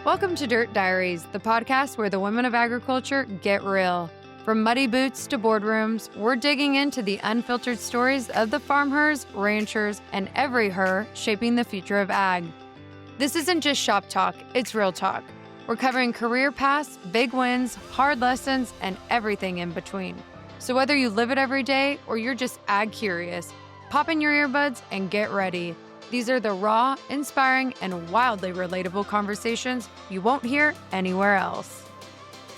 Welcome to Dirt Diaries, the podcast where the women of agriculture get real. From muddy boots to boardrooms, we're digging into the unfiltered stories of the FarmHERs, ranchers, and every her shaping the future of ag. This isn't just shop talk, it's real talk. We're covering career paths, big wins, hard lessons, and everything in between. So whether you live it every day or you're just ag curious, pop in your earbuds and get ready. These are the raw, inspiring, and wildly relatable conversations you won't hear anywhere else.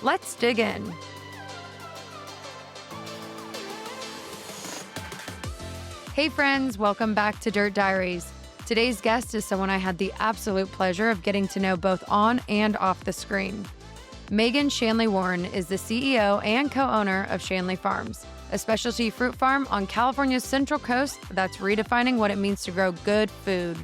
Let's dig in. Hey friends, welcome back to Dirt Diaries. Today's guest is someone I had the absolute pleasure of getting to know both on and off the screen. Shanley Warren is the CEO and co-owner of Shanley Farms, a specialty fruit farm on California's Central Coast that's redefining what it means to grow good food.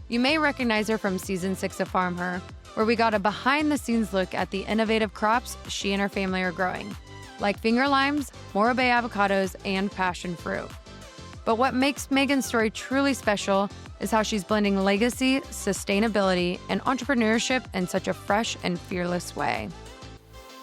You may recognize her from season 6 of FarmHER, where we got a behind-the-scenes look at the innovative crops she and her family are growing, like finger limes, Morro Bay avocados, and passion fruit. But what makes Megan's story truly special is how she's blending legacy, sustainability, and entrepreneurship in such a fresh and fearless way.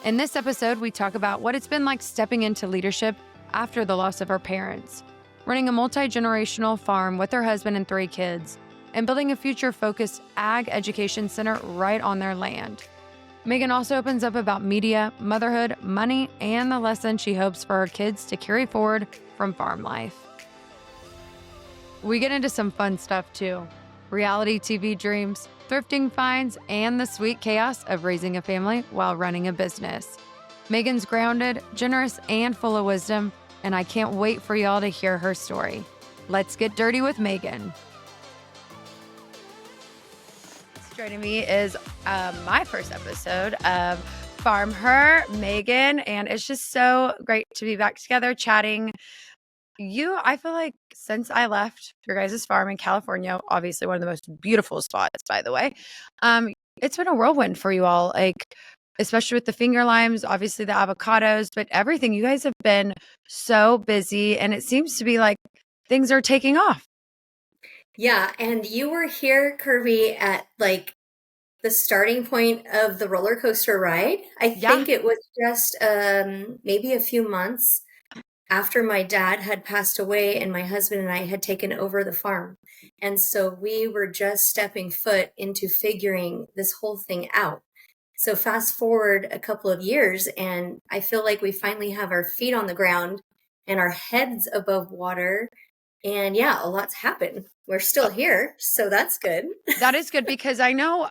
In this episode, we talk about what it's been like stepping into leadership after the loss of her parents, running a multi-generational farm with her husband and 3 kids, and building a future-focused ag education center right on their land. Megan also opens up about media, motherhood, money, and the lesson she hopes for her kids to carry forward from farm life. We get into some fun stuff too. Reality TV dreams, thrifting finds, and the sweet chaos of raising a family while running a business. Megan's grounded, generous, and full of wisdom, and I can't wait for y'all to hear her story. Let's get dirty with Megan. Joining me is my first episode of FarmHER, Megan, and it's just so great to be back together chatting. I feel like since I left your guys' farm in California, obviously one of the most beautiful spots, by the way, it's been a whirlwind for you all, like, especially with the finger limes, obviously the avocados, but everything. You guys have been so busy, and it seems to be like things are taking off. Yeah, and you were here, Kirby, at like the starting point of the roller coaster ride. I think it was just maybe a few months after my dad had passed away and my husband and I had taken over the farm. And so we were just stepping foot into figuring this whole thing out. So fast forward a couple of years, and I feel like we finally have our feet on the ground and our heads above water. And yeah, a lot's happened. We're still here, so that's good. That is good because I know,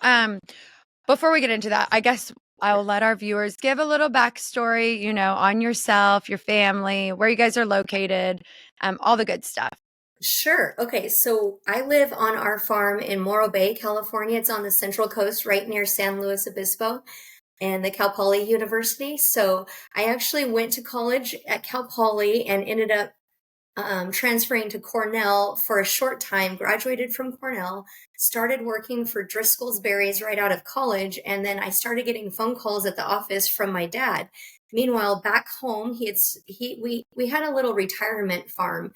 before we get into that, I guess I'll let our viewers give a little backstory, on yourself, your family, where you guys are located, all the good stuff. Sure. Okay. So I live on our farm in Morro Bay, California. It's on the Central Coast, right near San Luis Obispo and the Cal Poly University. So I actually went to college at Cal Poly and ended up transferring to Cornell for a short time, graduated from Cornell, started working for Driscoll's Berries right out of college. And then I started getting phone calls at the office from my dad. Meanwhile, back home, we had a little retirement farm,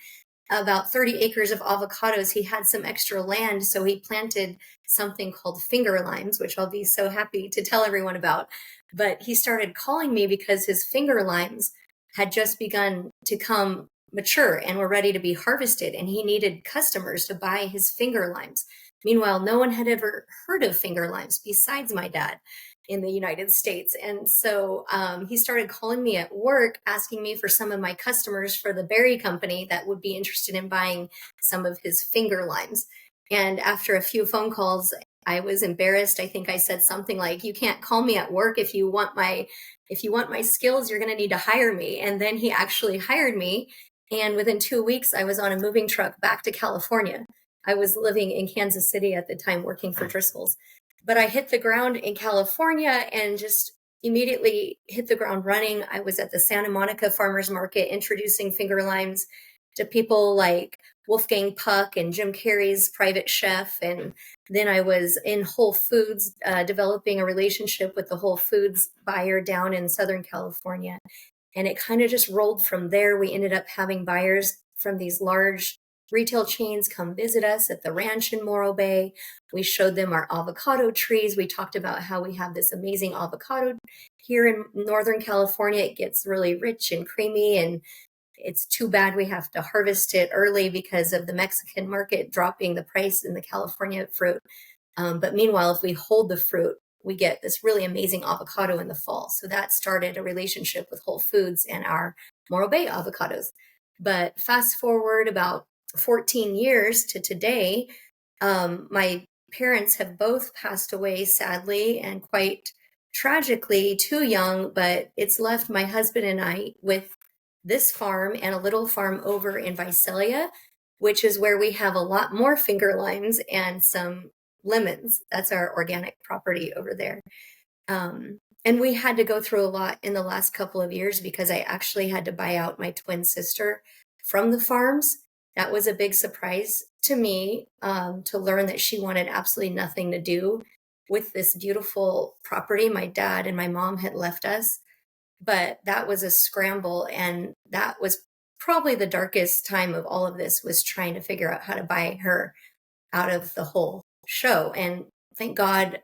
about 30 acres of avocados. He had some extra land, so he planted something called finger limes, which I'll be so happy to tell everyone about. But he started calling me because his finger limes had just begun to come mature and were ready to be harvested, and he needed customers to buy his finger limes. Meanwhile, no one had ever heard of finger limes besides my dad in the United States. And so he started calling me at work, asking me for some of my customers for the berry company that would be interested in buying some of his finger limes. And after a few phone calls, I was embarrassed. I think I said something like, "You can't call me at work. If you want my skills, you're going to need to hire me." And then he actually hired me. And within 2 weeks, I was on a moving truck back to California. I was living in Kansas City at the time, working for Driscoll's. But I hit the ground in California and just immediately hit the ground running. I was at the Santa Monica Farmers Market introducing finger limes to people like Wolfgang Puck and Jim Carrey's private chef. And then I was in Whole Foods, developing a relationship with the Whole Foods buyer down in Southern California. And it kind of just rolled from there. We ended up having buyers from these large retail chains come visit us at the ranch in Morro Bay. We showed them our avocado trees. We talked about how we have this amazing avocado here in Northern California. It gets really rich and creamy, and it's too bad we have to harvest it early because of the Mexican market dropping the price in the California fruit. But meanwhile, if we hold the fruit, we get this really amazing avocado in the fall. So that started a relationship with Whole Foods and our Morro Bay avocados. But fast forward about 14 years to today, my parents have both passed away, sadly, and quite tragically, too young, but it's left my husband and I with this farm and a little farm over in Visalia, which is where we have a lot more finger limes and some lemons. That's our organic property over there. And we had to go through a lot in the last couple of years because I actually had to buy out my twin sister from the farms. That was a big surprise to me, to learn that she wanted absolutely nothing to do with this beautiful property my dad and my mom had left us. But that was a scramble, and that was probably the darkest time of all of this, was trying to figure out how to buy her out of the whole show. And thank God,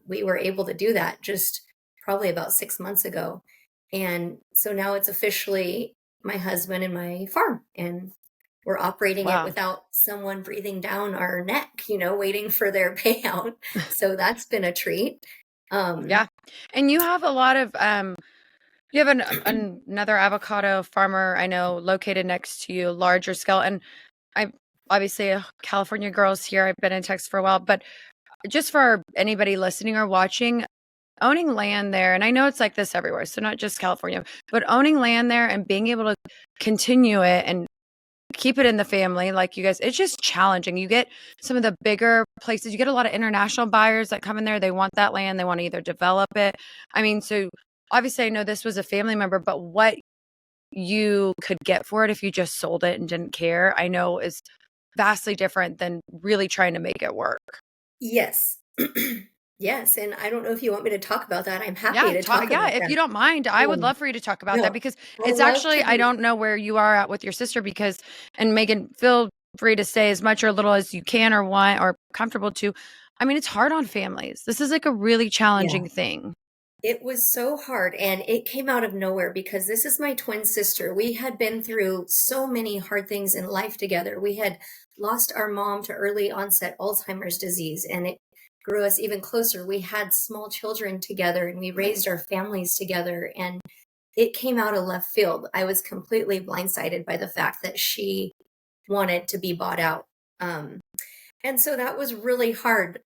we were able to do that just probably about 6 months ago. And so now it's officially my husband and my farm, and we're operating it Wow. without someone breathing down our neck, waiting for their payout. So that's been a treat. Yeah. And you have a lot of you have another avocado farmer I know located next to you, larger scale. And I'm obviously a California girls here. I've been in Texas for a while, but just for anybody listening or watching, owning land there, and I know it's like this everywhere, so not just California, but owning land there and being able to continue it and keep it in the family, like you guys, it's just challenging. You get some of the bigger places, you get a lot of international buyers that come in there. They want that land. They want to either develop it. I mean, so obviously I know this was a family member, but what you could get for it if you just sold it and didn't care, I know is vastly different than really trying to make it work. Yes. Yes, and I don't know if you want me to talk about that. I'm happy Yeah, to talk yeah, about if that. you don't mind, I would Um, love for you to talk about that no, because I it's love actually, to I do. don't know where you are at with your sister because, and Megan, feel free to say as much or little as you can or want or comfortable to. I mean, it's hard on families. This is like a really Yeah. challenging thing. It was so hard, and it came out of nowhere because this is my twin sister. We had been through so many hard things in life together. We had lost our mom to early onset Alzheimer's disease, and it grew us even closer. We had small children together, and we raised our families together, and it came out of left field. I was completely blindsided by the fact that she wanted to be bought out. Um, and so that was really hard.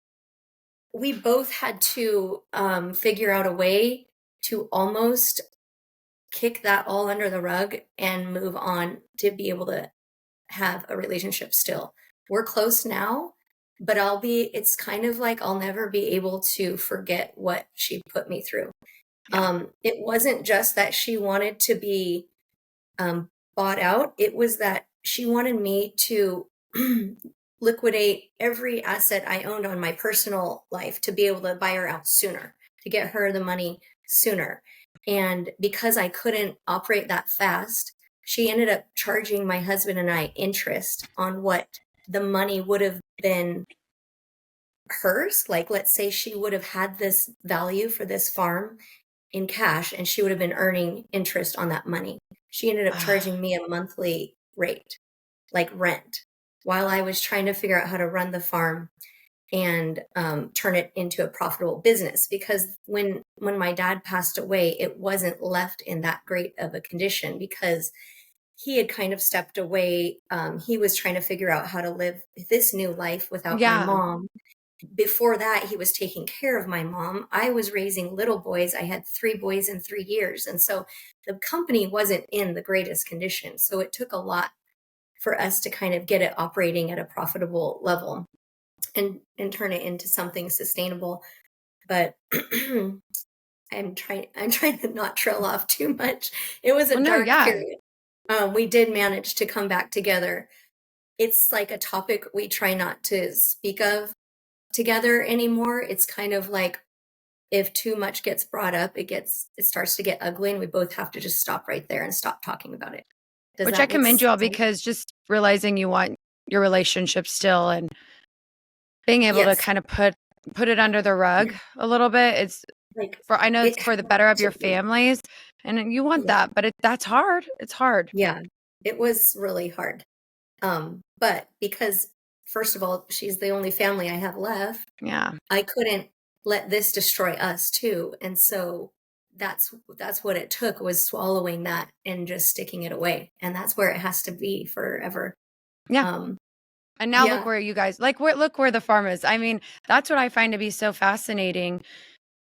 We both had to figure out a way to almost kick that all under the rug and move on to be able to have a relationship still. We're close now, but it's kind of like I'll never be able to forget what she put me through. Yeah. It wasn't just that she wanted to be bought out, it was that she wanted me to liquidate every asset I owned on my personal life to be able to buy her out sooner, to get her the money sooner. And because I couldn't operate that fast, she ended up charging my husband and I interest on what the money would have been hers. Like, let's say she would have had this value for this farm in cash and she would have been earning interest on that money. She ended up charging me a monthly rate, like rent, while I was trying to figure out how to run the farm and turn it into a profitable business. Because when my dad passed away, it wasn't left in that great of a condition because he had kind of stepped away. He was trying to figure out how to live this new life without my Yeah. mom. Before that, he was taking care of my mom. I was raising little boys. I had 3 boys in 3 years. And so the company wasn't in the greatest condition. So it took a lot for us to kind of get it operating at a profitable level and turn it into something sustainable. But I'm trying to not trail off too much. It was a Well, no, dark yeah. period. We did manage to come back together. It's like a topic we try not to speak of together anymore. It's kind of like if too much gets brought up, it starts to get ugly, and we both have to just stop right there and stop talking about it. Does Which I that make commend you all sense? because just realizing you want your relationship still, and being able to Yes. kind of put it under the rug a little bit. It's Like I know it it's for the better of had your to be. families, and you want Yeah. that, but that's hard. It's hard. Yeah. It was really hard. But because first of all, she's the only family I have left, Yeah. I couldn't let this destroy us too. And so that's what it took, was swallowing that and just sticking it away. And that's where it has to be forever. Yeah. Um, And now look yeah, where you guys look where the farm is. I mean, that's what I find to be so fascinating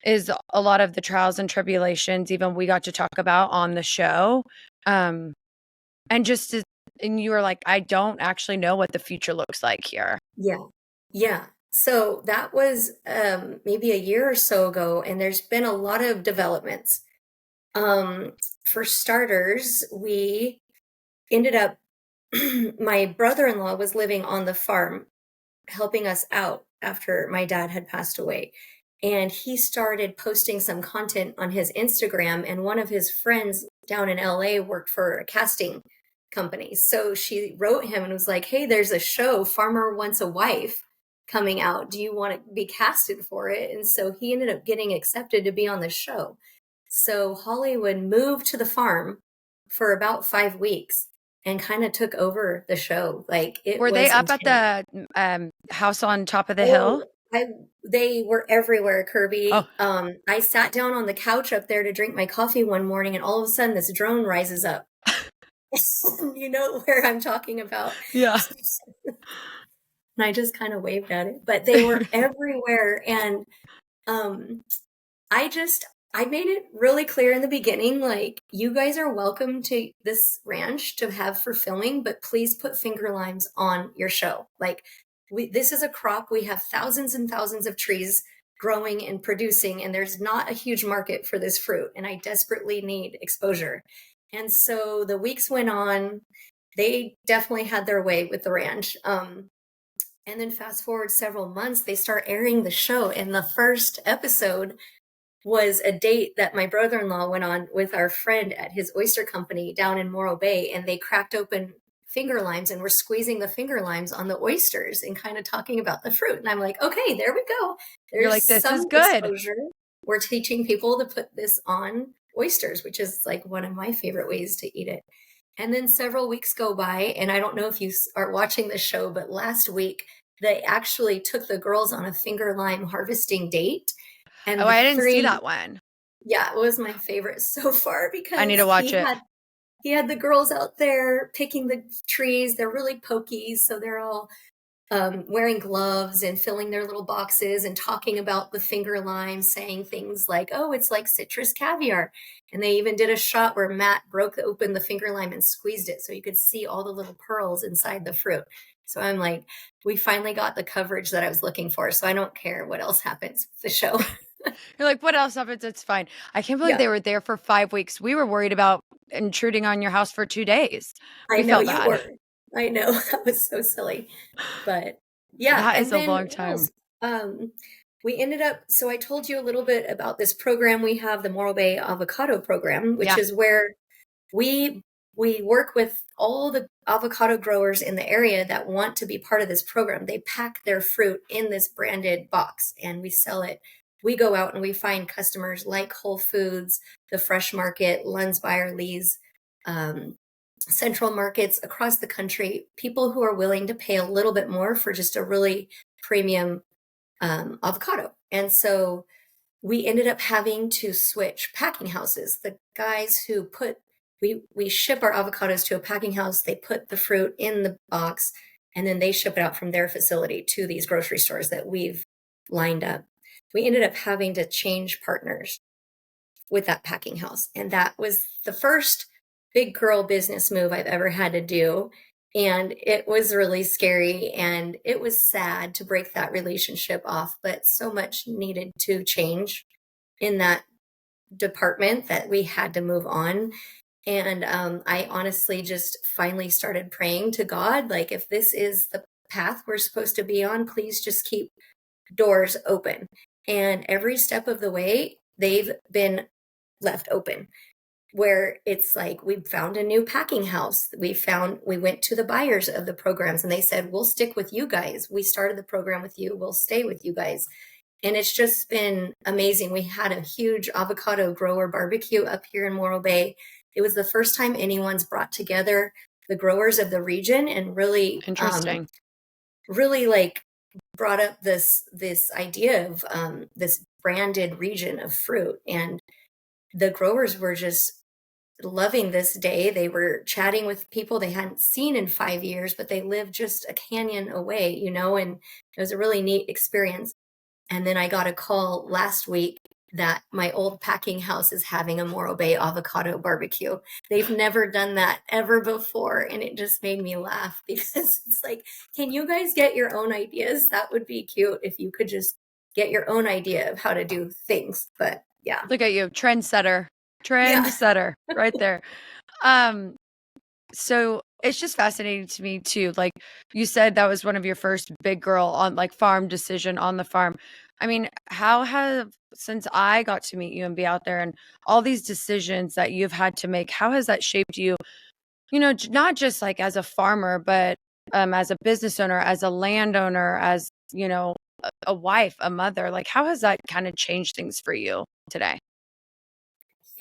is a lot of the trials and tribulations even we got to talk about on the show. Um and and you were like, I don't actually know what the future looks like here. yeah, yeah. So that was maybe a year or so ago, and there's been a lot of developments. Um, for starters, we ended up my brother-in-law was living on the farm helping us out after my dad had passed away. And he started posting some content on his Instagram, and one of his friends down in LA worked for a casting company. So she wrote him and was like, "Hey, there's a show, Farmer Wants a Wife, coming out. Do you want to be casted for it?" And so he ended up getting accepted to be on the show. So Hollywood moved to the farm for about 5 weeks and kind of took over the show. Like it Were they was up at intense. the house on top of the hill? Oh, they were everywhere, Oh, Kirby. I sat down on the couch up there to drink my coffee one morning, and all of a sudden this drone rises up. You know where I'm talking about. yeah. And I just kind of waved at it, but they were everywhere. And um, I just I made it really clear in the beginning, like, you guys are welcome to this ranch to have for filming, but please put finger limes on your show. Like, this is a crop. We have thousands and thousands of trees growing and producing, and there's not a huge market for this fruit, and I desperately need exposure. And so the weeks went on. They definitely had their way with the ranch. And then fast forward several months, they start airing the show, and the first episode was a date that my brother-in-law went on with our friend at his oyster company down in Morro Bay, and they cracked open finger limes and were squeezing the finger limes on the oysters and kind of talking about the fruit. And I'm like, okay, there we go. You're There's like, this some is good. exposure. We're teaching people to put this on oysters, which is like one of my favorite ways to eat it. And then several weeks go by, and I don't know if you are watching the show, but last week they actually took the girls on a finger lime harvesting date. Oh, And the I didn't see three, that one. yeah, it was my favorite so far I need because to watch it. he had the girls out there picking the trees. They're really pokey, so they're all wearing gloves and filling their little boxes and talking about the finger lime, saying things like, "Oh, it's like citrus caviar." And they even did a shot where Matt broke open the finger lime and squeezed it so you could see all the little pearls inside the fruit. So I'm like, we finally got the coverage that I was looking for. So I don't care what else happens with the show. You're like, what else happens? It's fine. I can't believe Yeah. they were there for 5 weeks. We were worried about intruding on your house for 2 days. I We know felt you bad. were. I know. That was so silly. But yeah, That is and a then long what time. else? We ended up, so I told you a little bit about this program we have, the Morro Bay Avocado Program, which Yeah. is where we we work with all the avocado growers in the area that want to be part of this program. They pack their fruit in this branded box and we sell it. We go out and we find customers like Whole Foods, the Fresh Market, Lund's Byerly's, um, central markets across the country, people who are willing to pay a little bit more for just a really premium avocado. And so we ended up having to switch packing houses. The guys who we ship our avocados to a packing house, they put the fruit in the box, and then they ship it out from their facility to these grocery stores that we've lined up. We ended up having to change partners with that packing house. And that was the first big girl business move I've ever had to do. And it was really scary and it was sad to break that relationship off, but so much needed to change in that department that we had to move on. And I honestly just finally started praying to God, like, if this is the path we're supposed to be on, please just keep doors open. And every step of the way, they've been left open. where it's like we found a new packing house. We went to the buyers of the programs and they said, we'll stick with you guys. We started the program with you. We'll stay with you guys. And it's just been amazing. We had a huge avocado grower barbecue up here in Morro Bay. It was the first time anyone's brought together the growers of the region and Interesting. really like brought up this idea of this branded region of fruit. And the growers were just loving this day. They were chatting with people they hadn't seen in 5 years, but they lived just a canyon away, and it was a really neat experience. And then I got a call last week that my old packing house is having a Morro Bay avocado barbecue. They've never done that ever before. And it just made me laugh because it's like, can you guys get your own ideas? That would be cute if you could just get your own idea of how to do things. But yeah. Look at you, trendsetter, right there. So it's just fascinating to me too. Like you said, that was one of your first big girl on like farm decision on the farm. I mean, since I got to meet you and be out there and all these decisions that you've had to make, how has that shaped you, not just like as a farmer, but as a business owner, as a landowner, as, a wife, a mother, like how has that kind of changed things for you today?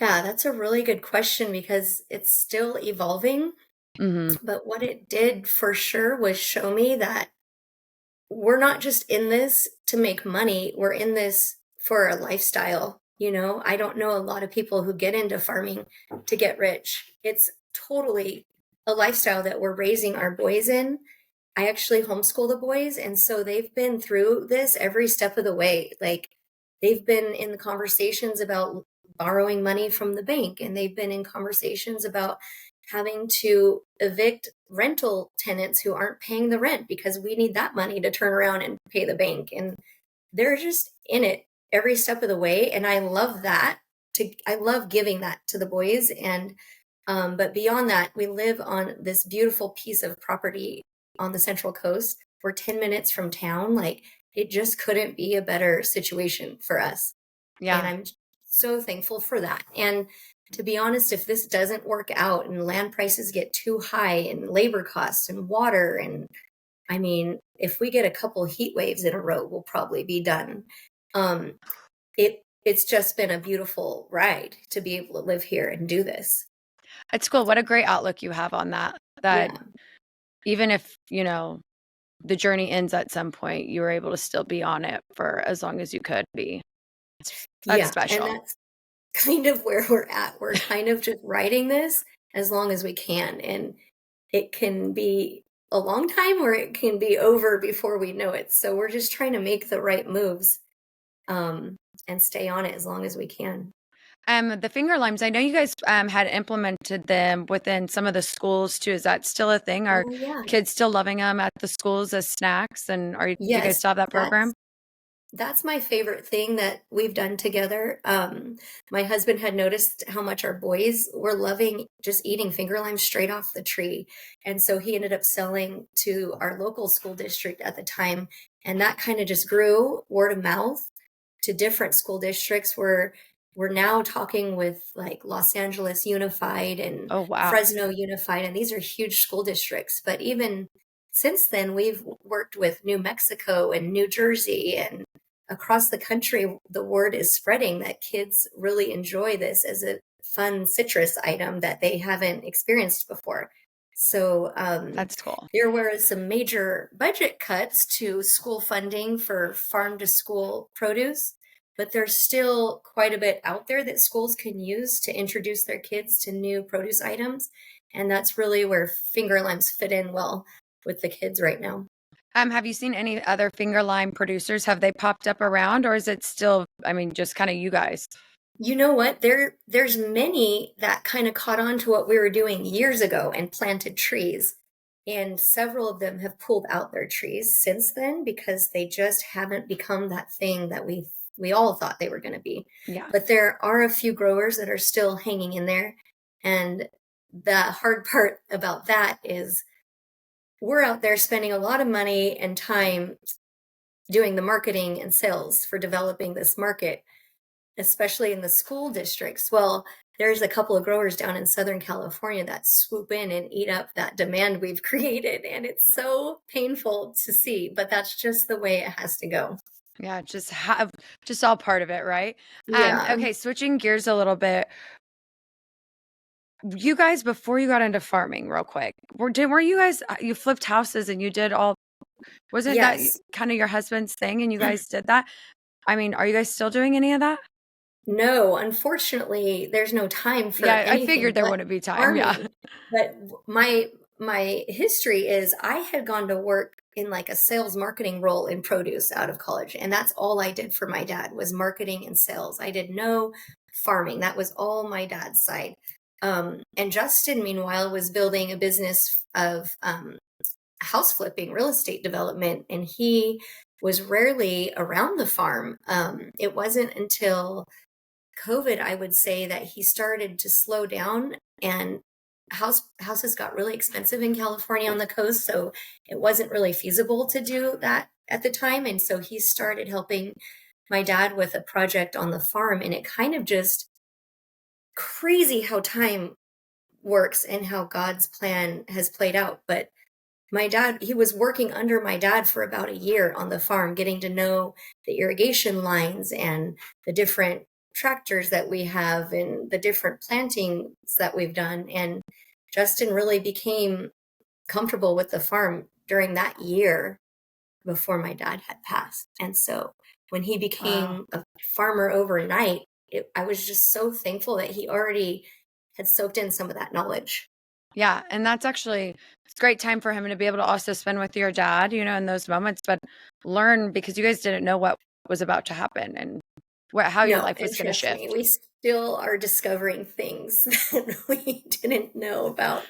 Yeah, that's a really good question because it's still evolving. Mm-hmm. But what it did for sure was show me that we're not just in this to make money, we're in this for a lifestyle. I don't know a lot of people who get into farming to get rich. It's totally a lifestyle that we're raising our boys in. I actually homeschool the boys, and so they've been through this every step of the way. Like they've been in the conversations about borrowing money from the bank, and they've been in conversations about having to evict rental tenants who aren't paying the rent because we need that money to turn around and pay the bank. And they're just in it every step of the way. And I love that. I love giving that to the boys. And but beyond that, we live on this beautiful piece of property on the Central Coast. We're 10 minutes from town. Like it just couldn't be a better situation for us. And Yeah. I'm so thankful for that. And to be honest, if this doesn't work out and land prices get too high and labor costs and water, and I mean, if we get a couple heat waves in a row, we'll probably be done. Um, it's just been a beautiful ride to be able to live here and do this. It's cool. What a great outlook you have on that Yeah. even if, the journey ends at some point, you were able to still be on it for as long as you could be. That's Yeah. And special. that's kind of where we're at. We're kind of just riding this as long as we can. And it can be a long time or it can be over before we know it. So we're just trying to make the right moves and stay on it as long as we can. The finger limes, I know you guys had implemented them within some of the schools too. Is that still a thing? Are Oh, yeah. kids still loving them at the schools as snacks? And do you guys Yes, still have that program? that's my favorite thing that we've done together. My husband had noticed how much our boys were loving just eating finger limes straight off the tree. And so he ended up selling to our local school district at the time. And that kind of just grew word of mouth to different school districts where we're now talking with like Los Angeles Unified and Oh, wow. Fresno Unified. And these are huge school districts. But even since then, we've worked with New Mexico and New Jersey and across the country. The word is spreading that kids really enjoy this as a fun citrus item that they haven't experienced before. So That's cool. there were some major budget cuts to school funding for farm to school produce, but there's still quite a bit out there that schools can use to introduce their kids to new produce items. And that's really where finger limes fit in well with the kids right now. Have you seen any other finger lime producers? Have they popped up around, or is it still, I mean, just kind of you guys? You know what? There's many that kind of caught on to what we were doing years ago and planted trees. And several of them have pulled out their trees since then because they just haven't become that thing that we all thought they were going to be. Yeah. But there are a few growers that are still hanging in there. And the hard part about that is we're out there spending a lot of money and time doing the marketing and sales for developing this market, especially in the school districts. Well, there's a couple of growers down in Southern California that swoop in and eat up that demand we've created. And it's so painful to see, but that's just the way it has to go. Yeah, just all part of it, right? Yeah. Okay, switching gears a little bit. You guys, before you got into farming, real quick, were you guys, you flipped houses and you did all, wasn't that Yes. kind of your husband's thing and you guys did that? I mean, are you guys still doing any of that? No, unfortunately, there's no time for Yeah, I anything figured there but wouldn't be time. Yeah. farming. But my history is I had gone to work in like a sales marketing role in produce out of college, and that's all I did for my dad was marketing and sales. I did no farming. That was all my dad's side. And Justin, meanwhile, was building a business of house flipping, real estate development, and he was rarely around the farm. It wasn't until COVID, I would say, that he started to slow down, and houses got really expensive in California on the coast, so it wasn't really feasible to do that at the time. And so he started helping my dad with a project on the farm, and it kind of just crazy how time works and how God's plan has played out. But my dad, he was working under my dad for about a year on the farm, getting to know the irrigation lines and the different tractors that we have and the different plantings that we've done. And Justin really became comfortable with the farm during that year before my dad had passed. And so when he Wow. became a farmer overnight, I was just so thankful that he already had soaked in some of that knowledge. Yeah. And that's actually, it's a great time for him to be able to also spend with your dad, in those moments, but learn because you guys didn't know what was about to happen and how your No, life and was going to trust me, shift. we still are discovering things that we didn't know about,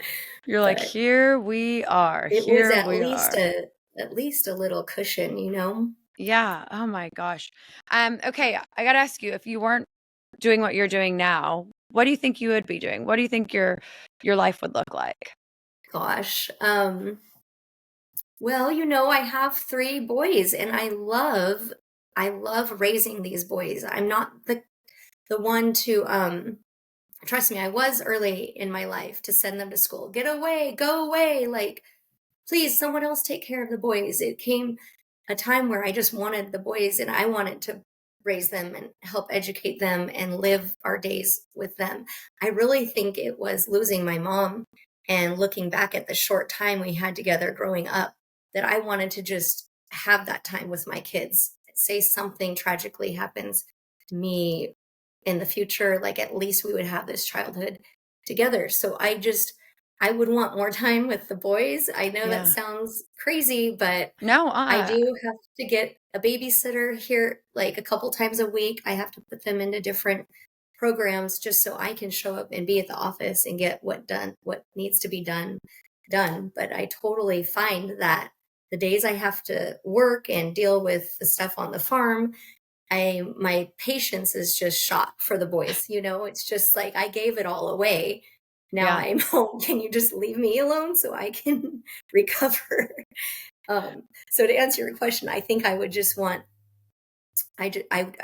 You're like, but here we are. it was Here we are. at least a little cushion, you know? Yeah. Oh my gosh. Okay. I got to ask you, if you weren't doing what you're doing now, what do you think you would be doing? What do you think your life would look like? Gosh. Well, I have 3 boys and I love raising these boys. I'm not the one to trust me, I was early in my life to send them to school. Get away, go away, like please someone else take care of the boys. It came a time where I just wanted the boys and I wanted to raise them and help educate them and live our days with them. I really think it was losing my mom and looking back at the short time we had together growing up that I wanted to just have that time with my kids. Say something tragically happens to me in the future, like at least we would have this childhood together. So I would want more time with the boys. I know that Yeah. sounds crazy, but No, I do have to get a babysitter here like a couple times a week. I have to put them into different programs just so I can show up and be at the office and get what needs to be done. But I totally find that the days I have to work and deal with the stuff on the farm, my patience is just shot for the boys. It's just like I gave it all away. Now yeah. I'm home. Can you just leave me alone so I can recover? So to answer your question, I think I would just want I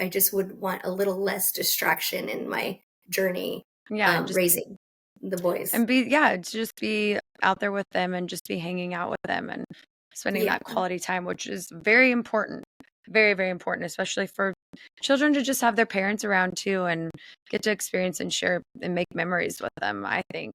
just would want a little less distraction in my journey Yeah, and raising the boys. just be out there with them and just be hanging out with them and spending Yeah, that quality time, which is very important. Very, very important, especially for children to just have their parents around too and get to experience and share and make memories with them. I think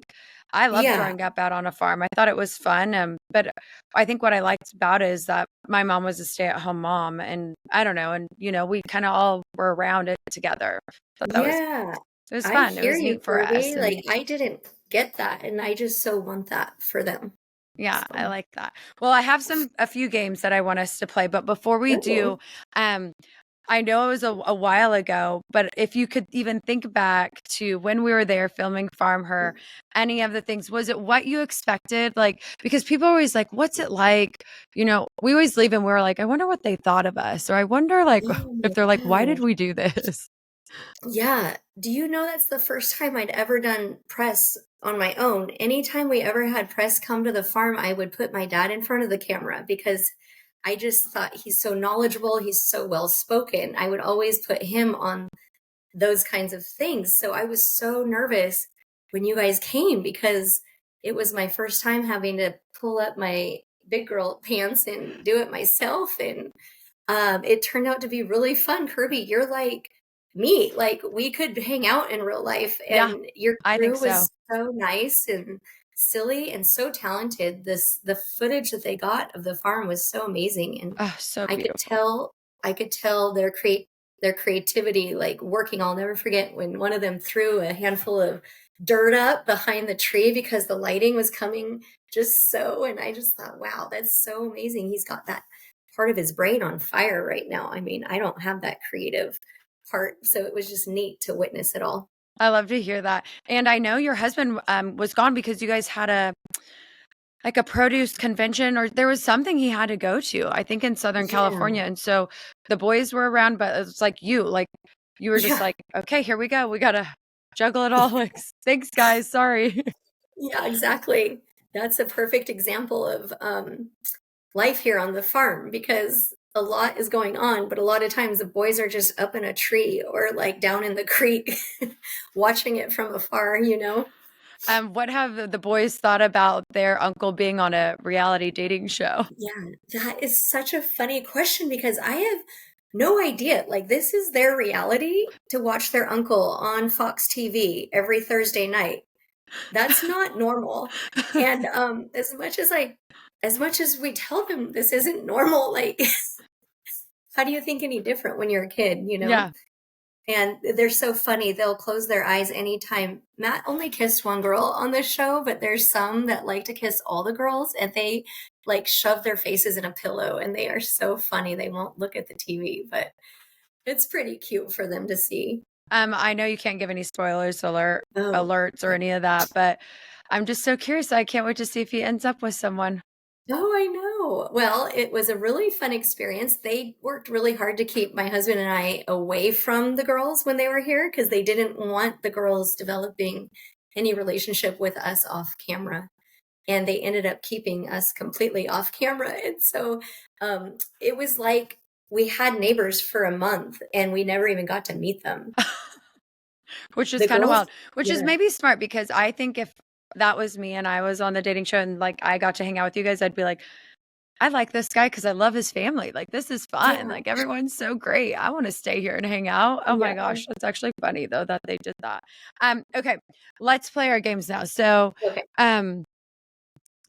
I loved yeah, growing up out on a farm. I thought it was fun. But I think what I liked about it is that my mom was a stay-at-home mom, and I don't know, and we kind of all were around it together. Thought that was yeah. it was I fun. It hear was you, neat for us, Kirby. and Like I didn't get that, and I just so want that for them. yeah, I So, like that. Well, I have a few games that I want us to play, but before we do, ooh. um, I know it was a while ago, but if you could even think back to when we were there filming FarmHER, any of the things, was it what you expected? Like, because people are always like, what's it like? We always leave and we're like, I wonder what they thought of us. Or I wonder like if they're like, why Yeah. did we do this? Yeah. Do you know that's the first time I'd ever done press on my own? Anytime we ever had press come to the farm, I would put my dad in front of the camera because I just thought he's so knowledgeable, he's so well spoken. I would always put him on those kinds of things. So I was so nervous when you guys came because it was my first time having to pull up my big girl pants and do it myself. And it turned out to be really fun. Kirby, you're like me. Like we could hang out in real life, Yeah, and your I think crew so. was so nice and silly and so talented. The footage that they got of the farm was so amazing, and Oh, so I could beautiful. tell I could tell their creativity like working. I'll never forget when one of them threw a handful of dirt up behind the tree because the lighting was coming just so, and I just thought, wow, that's so amazing. He's got that part of his brain on fire right now. I mean, I don't have that creative part, so it was just neat to witness it all. I love to hear that. And I know your husband was gone because you guys had a like a produce convention, or there was something he had to go to, I think in Southern Yeah. California. And so the boys were around, but it's like you were just Yeah. like, okay, here we go. We got to juggle it all. Like, thanks guys. Sorry. Yeah, exactly. That's a perfect example of life here on the farm because a lot is going on, but a lot of times the boys are just up in a tree or like down in the creek watching it from afar, you know? What have the boys thought about their uncle being on a reality dating show? Yeah, that is such a funny question because I have no idea. Like, this is their reality to watch their uncle on Fox TV every Thursday night. That's not normal. And as much as we tell them this isn't normal, like, how do you think any different when you're a kid, you know? Yeah. And they're so funny. They'll close their eyes anytime. Matt only kissed one girl on this show, but there's some that like to kiss all the girls and they like shove their faces in a pillow and they are so funny. They won't look at the TV, but it's pretty cute for them to see. I know you can't give any Oh, alerts or any of that, but I'm just so curious. I can't wait to see if he ends up with someone. oh, I know. Well, it was a really fun experience. They worked really hard to keep my husband and I away from the girls when they were here because they didn't want the girls developing any relationship with us off camera. And they ended up keeping us completely off camera. And so it was like we had neighbors for a month and we never even got to meet them. Which is The kind of girls, wild, which is yeah, maybe smart because I think if that was me and I was on the dating show and like I got to hang out with you guys, I'd be like, I like this guy because I love his family. Like, this is fun. yeah, Like, everyone's so great. I want to stay here and hang out. Oh my yeah. gosh. That's actually funny though that they did that. Okay, let's play our games now. So, Okay. um,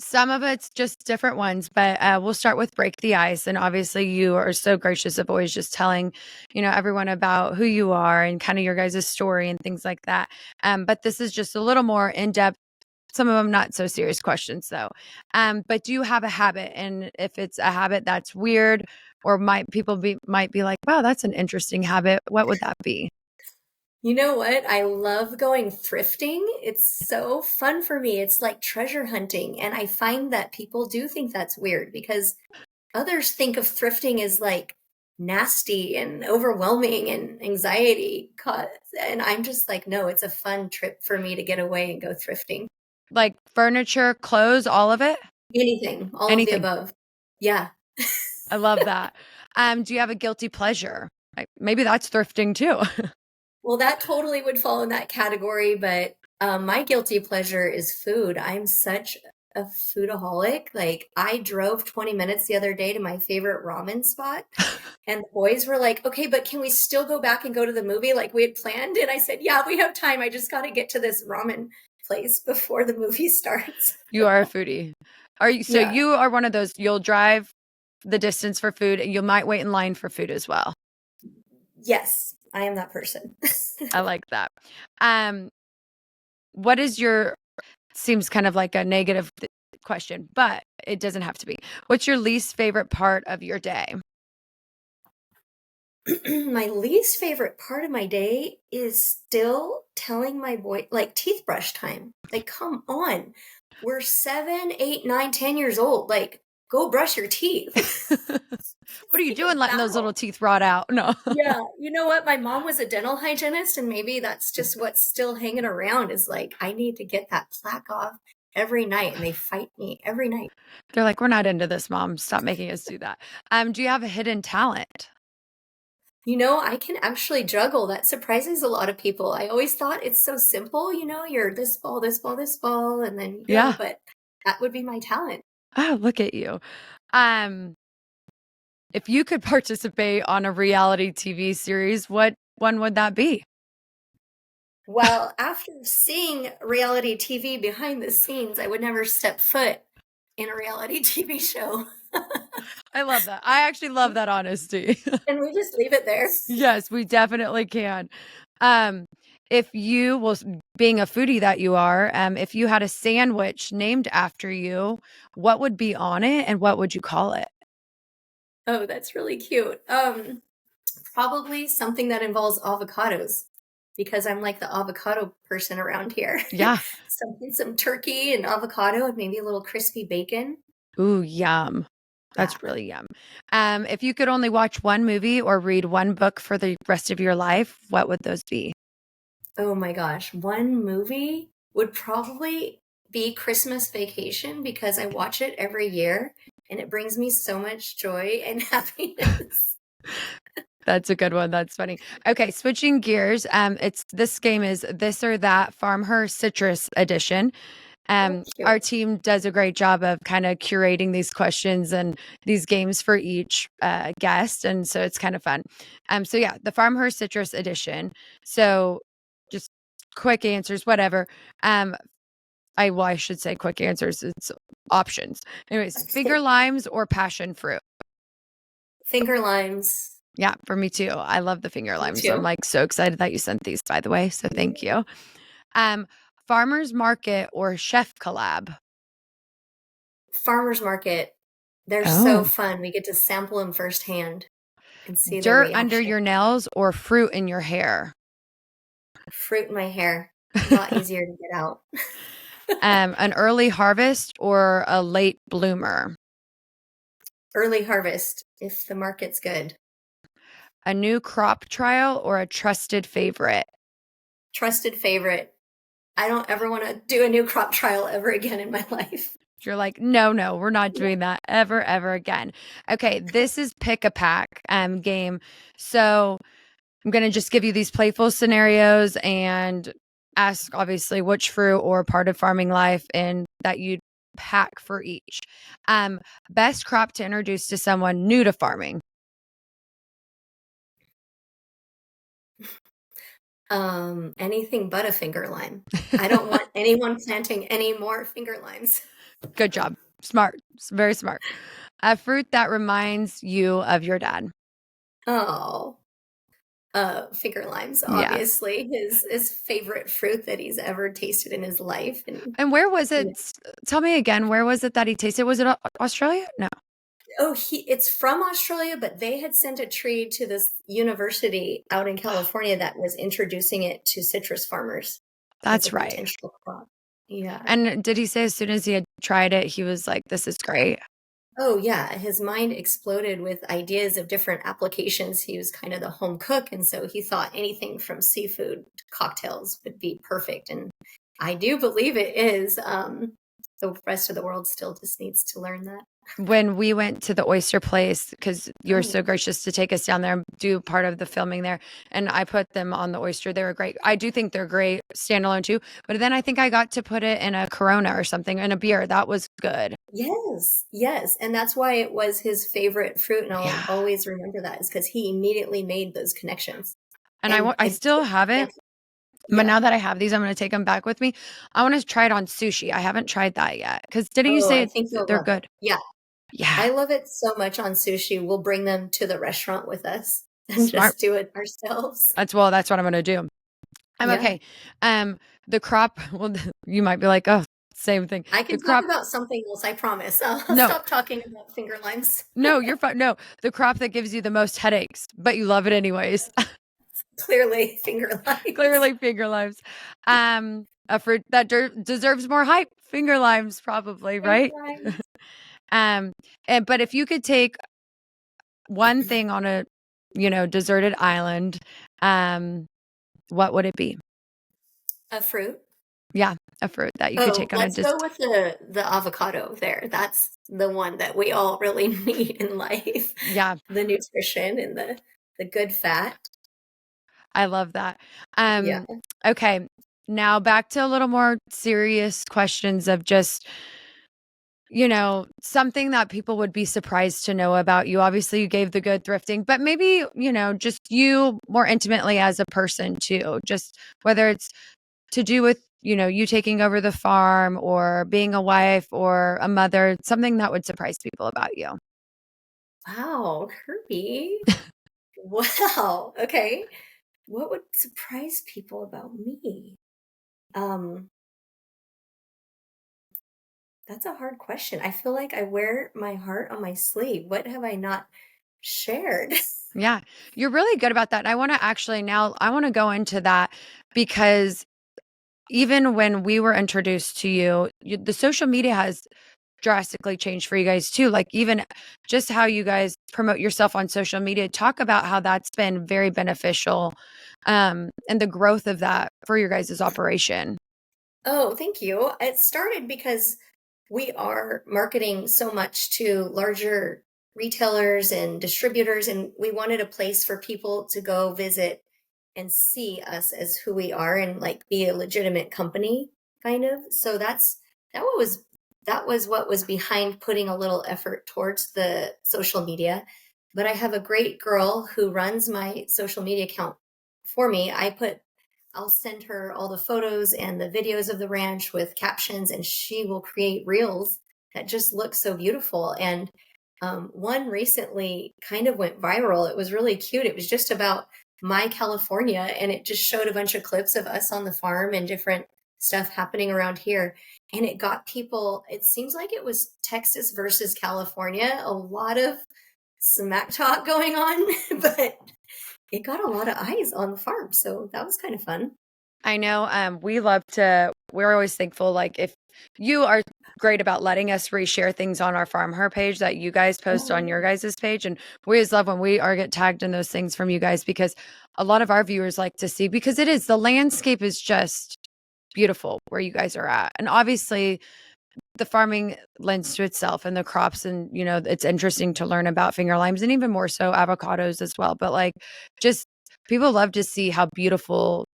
some of it's just different ones, but we'll start with break the ice. And obviously, you are so gracious of always just telling, everyone about who you are and kind of your guys' story and things like that. But this is just a little more in depth. Some of them not so serious questions though. But do you have a habit? And if it's a habit that's weird, or might be like, wow, that's an interesting habit. What would that be? You know what? I love going thrifting. It's so fun for me. It's like treasure hunting. And I find that people do think that's weird because others think of thrifting as like nasty and overwhelming and anxiety cause. And I'm just like, no, it's a fun trip for me to get away and go thrifting. Like furniture, clothes, all of it? Anything, all of the Anything. above. Yeah. I love that. Do you have a guilty pleasure? Like, maybe that's thrifting too. Well, that totally would fall in that category, but my guilty pleasure is food. I'm such a foodaholic. Like, I drove 20 minutes the other day to my favorite ramen spot, and the boys were like, okay, but can we still go back and go to the movie like we had planned? And I said, yeah, we have time. I just got to get to this ramen place before the movie starts. You are a foodie. Are you? So Yeah. you are one of those. You'll drive the distance for food, and you might wait in line for food as well. Yes, I am that person. I like that. Um, what is your? Seems kind of like a negative question, but it doesn't have to be. What's your least favorite part of your day? My least favorite part of my day is still telling my boy, like teeth brush time. Like, come on. We're 7, 8, 9, 10 years old. Like, go brush your teeth. What are It's you like doing a letting those little battle. teeth rot out? No. Yeah. You know what? My mom was a dental hygienist, and maybe that's just what's still hanging around is like, I need to get that plaque off every night. And they fight me every night. They're like, we're not into this, mom. Stop making us do that. Do you have a hidden talent? I can actually juggle. That surprises a lot of people. I always thought it's so simple, you're this ball, this ball, this ball, and then you go, Yeah. but that would be my talent. Oh, look at you. Um, if you could participate on a reality TV series, what one would that be? Well, after seeing reality TV behind the scenes, I would never step foot in a reality TV show. I love that. I actually love that honesty. And we just leave it there. Yes, we definitely can. Um, if you, well, being a foodie that you are, if you had a sandwich named after you, what would be on it and what would you call it? Oh, that's really cute. Probably something that involves avocados because I'm like the avocado person around here. Yeah. Some turkey and avocado and maybe a little crispy bacon. Ooh, yum. Yeah. That's really yum. If you could only watch one movie or read one book for the rest of your life, what would those be? Oh my gosh, one movie would probably be Christmas Vacation because I watch it every year and it brings me so much joy and happiness. That's a good one. That's funny. Okay, switching gears. This game is This or That FarmHER Citrus Edition. Oh, Our cute. team does a great job of kind of curating these questions and these games for each guest, and so it's kind of fun. So yeah, the FarmHER Citrus Edition. So just quick answers, whatever. I should say quick answers. It's options. Anyways, finger limes or passion fruit. Finger limes. Yeah, for me too. I love the finger Me limes. So I'm too. like so excited that you sent these, by the way. So thank you. Um, Farmers market or chef collab. Farmers market. They're so Oh. fun. We get to sample them firsthand and see their Dirt under reaction. your nails or fruit in your hair. Fruit in my hair. A lot easier to get out. An early harvest or a late bloomer. Early harvest if the market's good. A new crop trial or a trusted favorite. Trusted favorite. I don't ever want to do a new crop trial ever again in my life. You're like, no, we're not doing that ever again. Okay, this is pick a pack game. So I'm going to just give you these playful scenarios and ask, obviously, which fruit or part of farming life and that you'd pack for each. Best crop to introduce to someone new to farming. Anything but a finger lime. I don't want anyone planting any more finger limes. Good job. Smart. Very smart. A fruit that reminds you of your dad. Oh, finger limes, Yeah. obviously, his favorite fruit that he's ever tasted in his life. And where was it? Yeah. Tell me again, where was it that he tasted? Was it Australia? No. Oh, it's from Australia, but they had sent a tree to this university out in California that was introducing it to citrus farmers as That's a right. potential crop. Yeah. And did he say as soon as he had tried it, he was like, this is great? Oh, yeah. His mind exploded with ideas of different applications. He was kind of the home cook, and so he thought anything from seafood to cocktails would be perfect. And I do believe it is. The rest of the world still just needs to learn that. When we went to the oyster place, because you were Oh, so gracious to take us down there and do part of the filming there, and I put them on the oyster. They were great. I do think they're great standalone too, but then I think I got to put it in a Corona or something, in a beer. That was good. yes, yes. And that's why it was his favorite fruit. And I'll Yeah. always remember that is because he immediately made those connections. And And I still have it, but yeah. now that I have these, I'm going to take them back with me. I want to try it on sushi. I haven't tried that yet. Because didn't you Oh, say I think you'll they're love it. good? Yeah. Yeah. I love it so much on sushi. We'll bring them to the restaurant with us and Smart. just do it ourselves. That's what I'm going to do. I'm Yeah. okay. The crop, well, you might be like, oh, same thing. I The can crop, talk about something else, I promise. I'll no, stop talking about finger limes. no, you're fine. No, the crop that gives you the most headaches, but you love it anyways. Clearly, finger limes. Clearly, finger limes. A fruit that deserves more hype. Finger limes, probably, right? Finger And but if you could take one thing on a, deserted island, what would it be? A fruit. Yeah, a fruit that you could Oh, take on a let's go with the avocado there. That's the one that we all really need in life. Yeah. The nutrition and the good fat. I love that. Yeah. Okay. Now back to a little more serious questions of just, something that people would be surprised to know about you. Obviously, you gave the good thrifting, but maybe, just you more intimately as a person too. Just whether it's to do with, you taking over the farm or being a wife or a mother, something that would surprise people about you. Wow, Kirby. Wow. Okay. What would surprise people about me? Um, that's a hard question. I feel like I wear my heart on my sleeve. What have I not shared? Yeah, you're really good about that. And I want to actually now, I want to go into that because even when we were introduced to you, the social media has drastically changed for you guys too. Like even just how you guys promote yourself on social media, talk about how that's been very beneficial, and the growth of that for your guys' operation. Oh, thank you. It started because we are marketing so much to larger retailers and distributors, and we wanted a place for people to go visit and see us as who we are and like be a legitimate company, kind of. So that was that was what was behind putting a little effort towards the social media. But I have a great girl who runs my social media account for me. I'll send her all the photos and the videos of the ranch with captions, and she will create reels that just look so beautiful. And one recently kind of went viral. It was really cute. It was just about my California, and it just showed a bunch of clips of us on the farm and different stuff happening around here. And it got people, it seems like it was Texas versus California, a lot of smack talk going on, but it got a lot of eyes on the farm. So that was kind of fun. I know we're always thankful. Like if you are great about letting us reshare things on our FarmHER page that you guys post on your Oh, guys' page. And we always love when we are get tagged in those things from you guys because a lot of our viewers like to see because the landscape is just beautiful where you guys are at. And obviously the farming lends to itself and the crops and it's interesting to learn about finger limes and even more so avocados as well. But like just people love to see how beautiful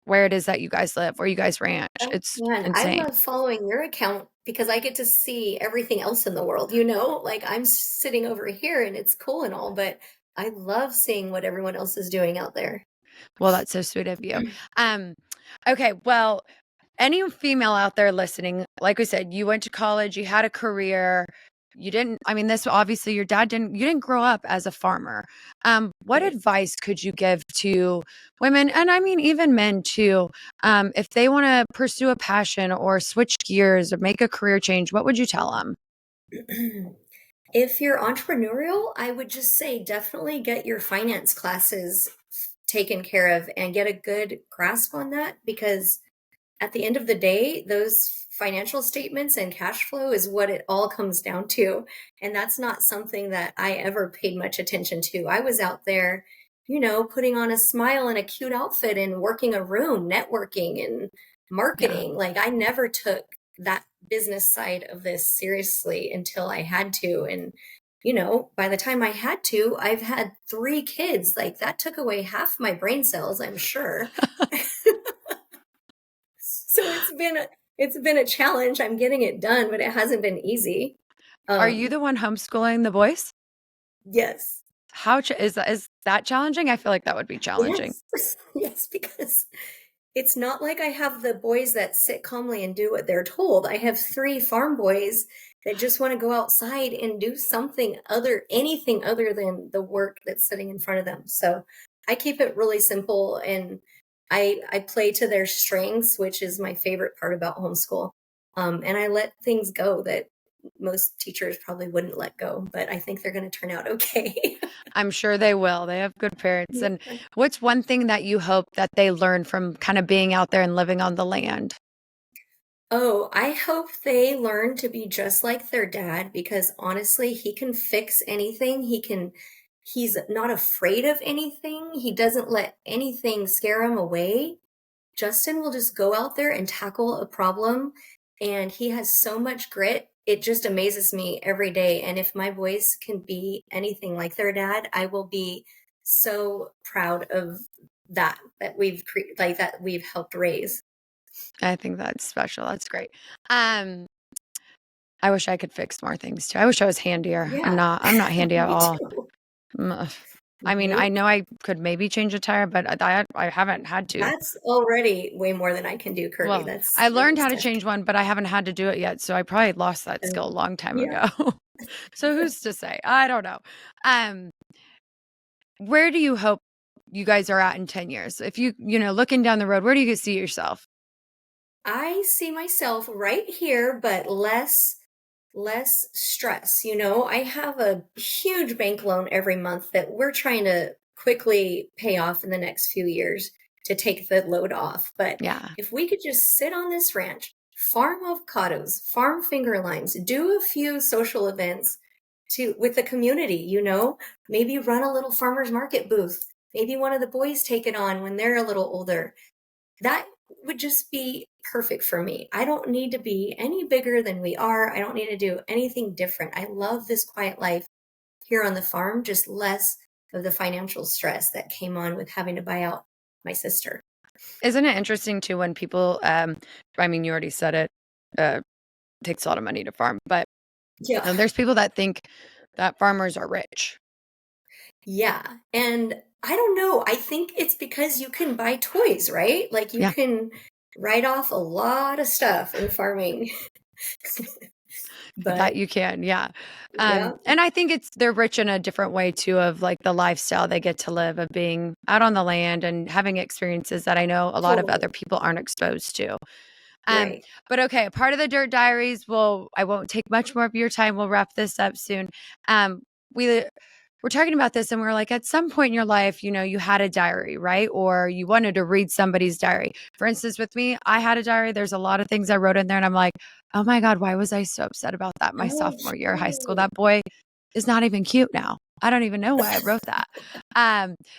where it is that you guys live, where you guys ranch. oh It's man, I insane. love following your account because I get to see everything else in the world, Like I'm sitting over here and it's cool and all, but I love seeing what everyone else is doing out there. Well, that's so sweet of you. Um, okay, well, any female out there listening, like we said, you went to college, you had a career. You didn't, I mean, this obviously your dad didn't, you didn't grow up as a farmer. What Right. advice could you give to women, and I mean, even men too, if they want to pursue a passion or switch gears or make a career change, what would you tell them? If you're entrepreneurial, I would just say definitely get your finance classes taken care of and get a good grasp on that because at the end of the day, those financial statements and cash flow is what it all comes down to. And that's not something that I ever paid much attention to. I was out there, putting on a smile and a cute outfit and working a room, networking and Yeah. marketing. Like I never took that business side of this seriously until I had to. And, by the time I had to, I've had 3 kids. Like that took away half my brain cells, I'm sure. So it's been a challenge. I'm getting it done, but it hasn't been easy. Are you Um, the one homeschooling the boys? yes. Is that challenging? I feel like that would be challenging. Yes. Yes, because it's not like I have the boys that sit calmly and do what they're told. I have 3 farm boys that just want to go outside and do anything other than the work that's sitting in front of them. So I keep it really simple and I play to their strengths, which is my favorite part about homeschool. And I let things go that most teachers probably wouldn't let go, but I think they're going to turn out okay. I'm sure they will. They have good parents. Yeah. And what's one thing that you hope that they learn from kind of being out there and living on the land? Oh, I hope they learn to be just like their dad because honestly, he can fix anything. He's not afraid of anything. He doesn't let anything scare him away. Justin will just go out there and tackle a problem, and he has so much grit. It just amazes me every day. And if my boys can be anything like their dad, I will be so proud of that we've helped raise. I think that's special. That's great. I wish I could fix more things too. I wish I was handier. Yeah, I'm not handy at me all. too. Ugh. I mean, I Nope. know I could maybe change a tire, but I haven't had to. That's already way more than I can do, Kirby. Well, That's I learned how to stiff. change one, but I haven't had to do it yet. So I probably lost that skill a long time Yeah. ago. So who's to say? I don't know. Where do you hope you guys are at in 10 years? If looking down the road, where do you see yourself? I see myself right here, but less stress. I have a huge bank loan every month that we're trying to quickly pay off in the next few years to take the load off. But Yeah. if we could just sit on this ranch, farm avocados, farm finger limes, do a few social events with the community, maybe run a little farmers market booth. Maybe one of the boys take it on when they're a little older. That would just be perfect for me. I don't need to be any bigger than we are. I don't need to do anything different. I love this quiet life here on the farm, just less of the financial stress that came on with having to buy out my sister. Isn't it interesting too when people, I mean, you already said it, takes a lot of money to farm, but Yeah. there's people that think that farmers are rich. Yeah. And I don't know. I think it's because you can buy toys, right? Like you Yeah. can write off a lot of stuff in farming. That But you can, yeah. yeah, And I think they're rich in a different way too, of like the lifestyle they get to live, of being out on the land and having experiences that I know a lot of totally. other people aren't exposed to. Right. But okay, part of the Dirt Diaries, I won't take much more of your time. We'll wrap this up soon. We're talking about this and we're like, at some point in your life, you had a diary, right? Or you wanted to read somebody's diary. For instance, with me, I had a diary. There's a lot of things I wrote in there and I'm like, oh my God, why was I so upset about that my Oh, sophomore year of high school? shoot. That boy is not even cute now. I don't even know why I wrote that.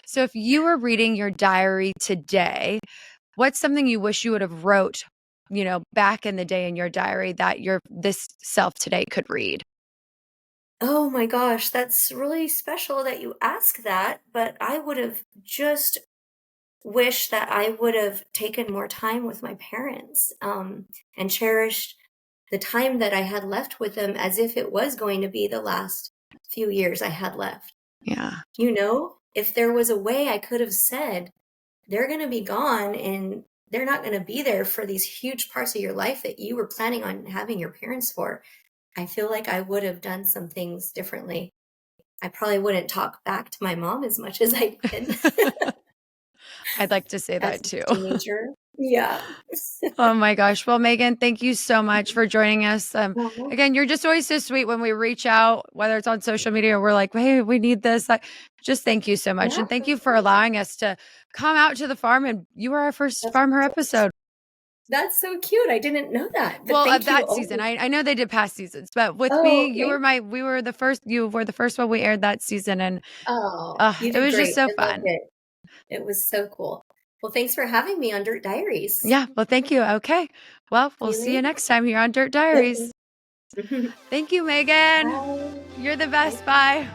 So if you were reading your diary today, what's something you wish you would have wrote, back in the day in your diary that this self today could read? Oh my gosh, that's really special that you ask that, but I would have just wished that I would have taken more time with my parents, and cherished the time that I had left with them as if it was going to be the last few years I had left. Yeah. If there was a way I could have said, they're going to be gone and they're not going to be there for these huge parts of your life that you were planning on having your parents for. I feel like I would have done some things differently. I probably wouldn't talk back to my mom as much as I did I'd like to say as that a too. teenager. Yeah. Oh my gosh. Well, Megan, thank you so much for joining us. Aw, Again, you're just always so sweet when we reach out, whether it's on social media or we're like, hey, we need this. Just thank you so much. yeah, And thank of you for course. allowing us to come out to the farm. And you were our first Of FarmHER course. episode. That's so cute. I didn't know that, but Well, of thank you. that season. I know they did past seasons, but with Oh, me, okay. you were the first one we aired that season. And Oh, you it did was just great. so I loved fun. it. It was so cool. Well, thanks for having me on Dirt Diaries. Yeah. Well, thank you. Okay. Well, See we'll you see you next time here on Dirt later. Diaries. Thank you, Megan. Bye. You're the best. Bye.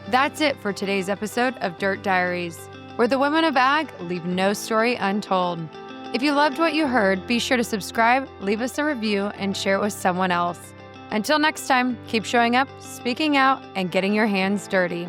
That's it for today's episode of Dirt Diaries, where the women of ag leave no story untold. If you loved what you heard, be sure to subscribe, leave us a review, and share it with someone else. Until next time, keep showing up, speaking out, and getting your hands dirty.